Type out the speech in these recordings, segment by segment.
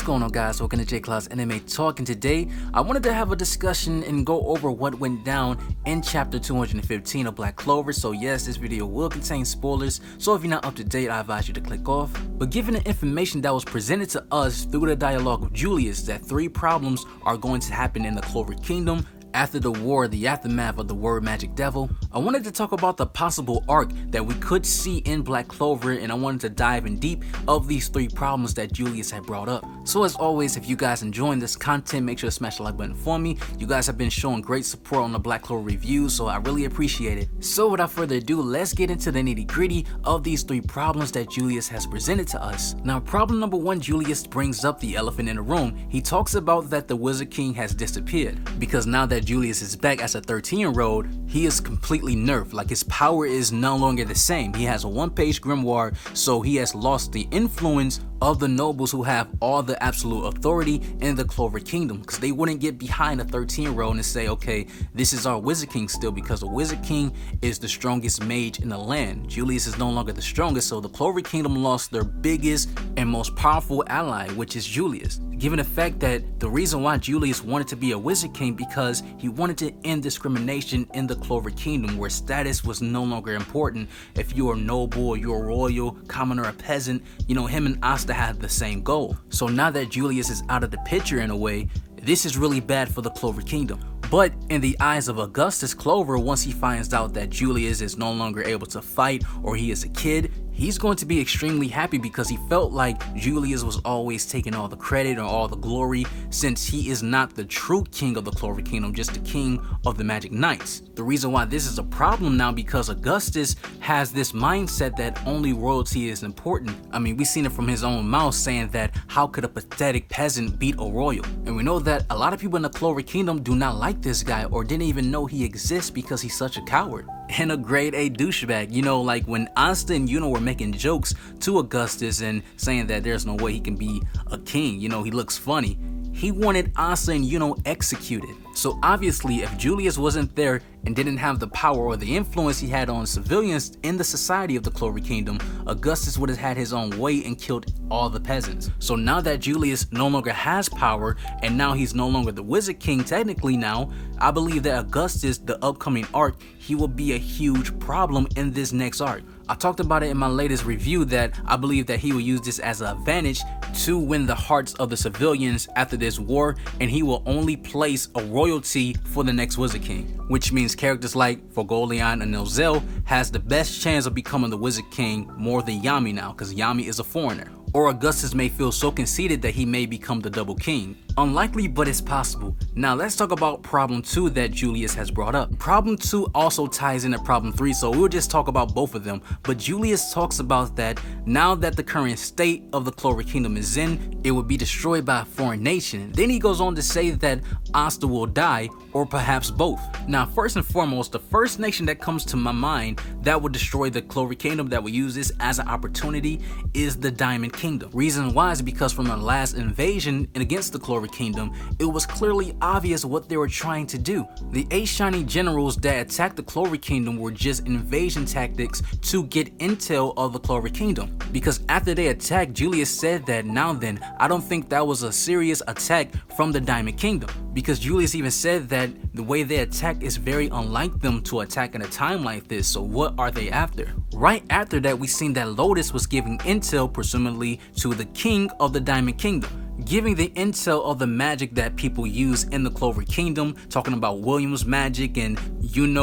going on, guys? Welcome to J Cloud's Anime Talk, and today I wanted to have a discussion and go over what went down in chapter 215 of Black Clover. So yes, this video will contain spoilers, so if you're not up to date, I advise you to click off. But given the information that was presented to us through the dialogue of Julius, that 3 problems are going to happen in the Clover Kingdom after the war, the aftermath of the word magic devil, I wanted to talk about the possible arc that we could see in Black Clover, and I wanted to dive in deep of these 3 problems that Julius had brought up. So as always, if you guys enjoying this content, make sure to smash the like button for me. You guys have been showing great support on the Black Clover reviews, so I really appreciate it. So without further ado, let's get into the nitty gritty of these 3 problems that Julius has presented to us. Now, problem number 1, Julius brings up the elephant in the room. He talks about that the Wizard King has disappeared, because now that Julius is back as a 13-year-old, he is completely nerfed. Like, his power is no longer the same. He has a 1-page grimoire, so he has lost the influence of the nobles who have all the absolute authority in the Clover Kingdom, because they wouldn't get behind a 13-year-old and say, okay, this is our Wizard King still, because the Wizard King is the strongest mage in the land. Julius is no longer the strongest, so the Clover Kingdom lost their biggest and most powerful ally, which is Julius. Given the fact that the reason why Julius wanted to be a Wizard King, because he wanted to end discrimination in the Clover Kingdom, where status was no longer important. If you're a noble or you're a royal, common or a peasant, you know, him and Asta had the same goal. So now that Julius is out of the picture in a way, this is really bad for the Clover Kingdom. But in the eyes of Augustus Clover, once he finds out that Julius is no longer able to fight, or he is a kid, he's going to be extremely happy, because he felt like Julius was always taking all the credit or all the glory, since he is not the true king of the Clover Kingdom, just the king of the Magic Knights. The reason why this is a problem now, because Augustus has this mindset that only royalty is important. I mean, we've seen it from his own mouth, saying that how could a pathetic peasant beat a royal? And we know that a lot of people in the Clover Kingdom do not like this guy, or didn't even know he exists, because he's such a coward and a grade A douchebag. You know, like when Asta and were making jokes to Augustus and saying that there's no way he can be a king, you know, he looks funny. He wanted Asta and executed. So obviously, if Julius wasn't there and didn't have the power or the influence he had on civilians in the society of the Clover Kingdom, Augustus would have had his own way and killed all the peasants. So now that Julius no longer has power, and now he's no longer the Wizard King technically now, I believe that Augustus, the upcoming arc, he will be a huge problem in this next arc. I talked about it in my latest review that I believe that he will use this as an advantage to win the hearts of the civilians after this war, and he will only place a royalty for the next Wizard King, which means characters like Forgolion and Nozel has the best chance of becoming the Wizard King more than Yami now, because Yami is a foreigner. Or Augustus may feel so conceited that he may become the double king. Unlikely, but it's possible. Now let's talk about problem 2 that Julius has brought up. Problem 2 also ties into problem 3, so we'll just talk about both of them. But Julius talks about that now that the current state of the Clover Kingdom is in, it would be destroyed by a foreign nation. Then he goes on to say that Asta will die, or perhaps both. Now, first and foremost, the first nation that comes to my mind that would destroy the Clover Kingdom, that would use this as an opportunity, is the Diamond Kingdom. Reason why is because from the last invasion against the Clover Kingdom, it was clearly obvious what they were trying to do. The 8 shiny generals that attacked the Clover Kingdom were just invasion tactics to get intel of the Clover Kingdom. Because after they attacked, Julius said that now then, I don't think that was a serious attack from the Diamond Kingdom. Because Julius even said that the way they attack is very unlike them to attack in a time like this, so what are they after? Right after that, we seen that Lotus was giving intel, presumably to the king of the Diamond Kingdom, giving the intel of the magic that people use in the Clover Kingdom, talking about William's magic and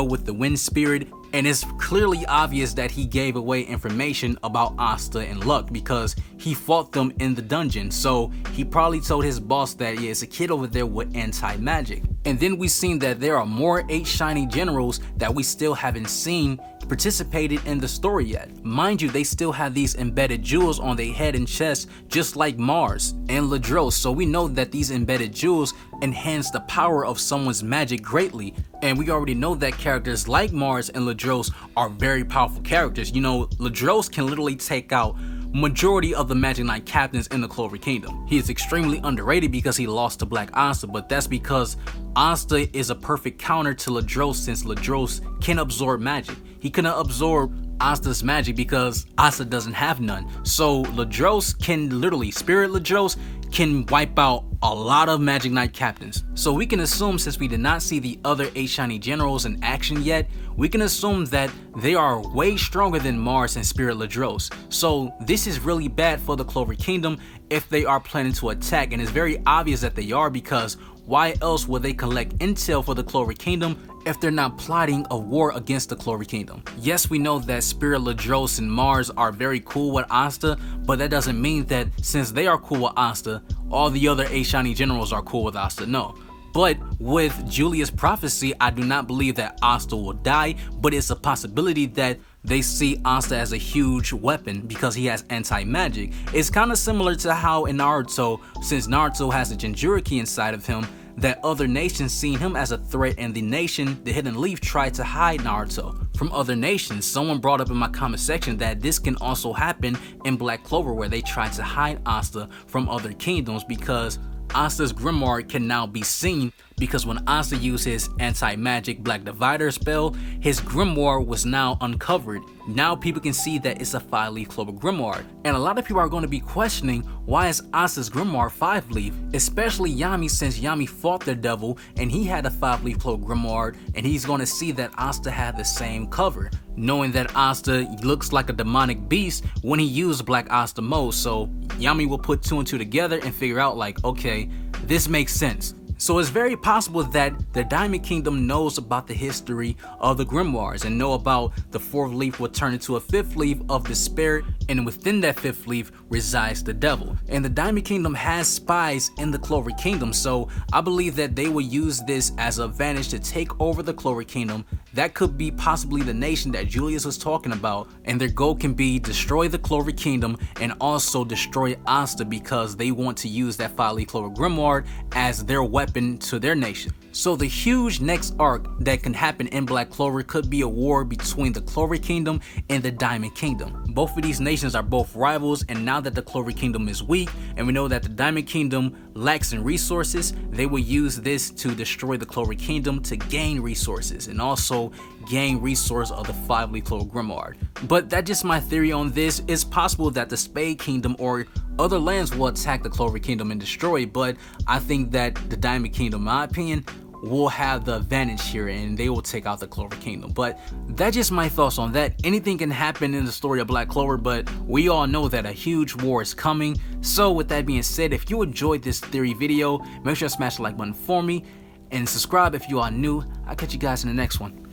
with the wind spirit. And it's clearly obvious that he gave away information about Asta and Luck, because he fought them in the dungeon. So he probably told his boss that, yeah, it's a kid over there with anti-magic. And then we seen that there are more 8 shiny generals that we still haven't seen participated in the story yet. Mind you, they still have these embedded jewels on their head and chest, just like Mars and Ladros. So we know that these embedded jewels enhance the power of someone's magic greatly. And we already know that characters like Mars and Ladros are very powerful characters. Ladros can literally take out majority of the Magic Knight captains in the Clover Kingdom. He is extremely underrated because he lost to Black Asta, but that's because Asta is a perfect counter to Ladros, since Ladros can absorb magic. He cannot absorb Asta's magic because Asta doesn't have none. So Ladros can literally, Spirit Ladros can wipe out a lot of Magic Knight captains. So we can assume, since we did not see the other 8 shiny generals in action yet, we can assume that they are way stronger than Mars and Spirit Ladros. So this is really bad for the Clover Kingdom if they are planning to attack, and it's very obvious that they are, because why else would they collect intel for the Clover Kingdom if they're not plotting a war against the Clover Kingdom? Yes, we know that Spirit Ladros and Mars are very cool with Asta, but that doesn't mean that since they are cool with Asta, all the other 8 shiny generals are cool with Asta. No. But with Julius' prophecy, I do not believe that Asta will die, but it's a possibility that they see Asta as a huge weapon because he has anti-magic. It's kind of similar to how in Naruto, since Naruto has the Jinchuriki inside of him, that other nations seen him as a threat, and the nation, the Hidden Leaf, tried to hide Naruto from other nations. Someone brought up in my comment section that this can also happen in Black Clover, where they tried to hide Asta from other kingdoms because Asta's Grimoire can now be seen, because when Asta used his anti-magic Black Divider spell, his Grimoire was now uncovered. Now people can see that it's a 5-leaf Clover Grimoire. And a lot of people are going to be questioning, why is Asta's Grimoire 5-leaf? Especially Yami, since Yami fought the devil and he had a 5-leaf Clover Grimoire, and he's going to see that Asta had the same cover, knowing that Asta looks like a demonic beast when he used Black Asta mode. So Yami will put 2 and 2 together and figure out like, okay, this makes sense. So it's very possible that the Diamond Kingdom knows about the history of the Grimoires and know about the 4th leaf will turn into a 5th leaf of despair, and within that 5th leaf resides the devil. And the Diamond Kingdom has spies in the Clover Kingdom, so I believe that they will use this as an advantage to take over the Clover Kingdom. That could be possibly the nation that Julius was talking about, and their goal can be destroy the Clover Kingdom and also destroy Asta, because they want to use that 5-leaf Clover Grimoire as their weapon to their nation. So the huge next arc that can happen in Black Clover could be a war between the Clover Kingdom and the Diamond Kingdom. Both of these nations are both rivals, and now that the Clover Kingdom is weak and we know that the Diamond Kingdom lacks in resources, they will use this to destroy the Clover Kingdom to gain resources and also gain resource of the 5-leaf Clover Grimoire. But that's just my theory on this. It's possible that the Spade Kingdom or other lands will attack the Clover Kingdom and destroy it, but I think that the Diamond Kingdom, in my opinion, will have the advantage here and they will take out the Clover Kingdom. But that's just my thoughts on that. Anything can happen in the story of Black Clover, but we all know that a huge war is coming. So with that being said, if you enjoyed this theory video, make sure to smash the like button for me and subscribe if you are new. I'll catch you guys in the next one.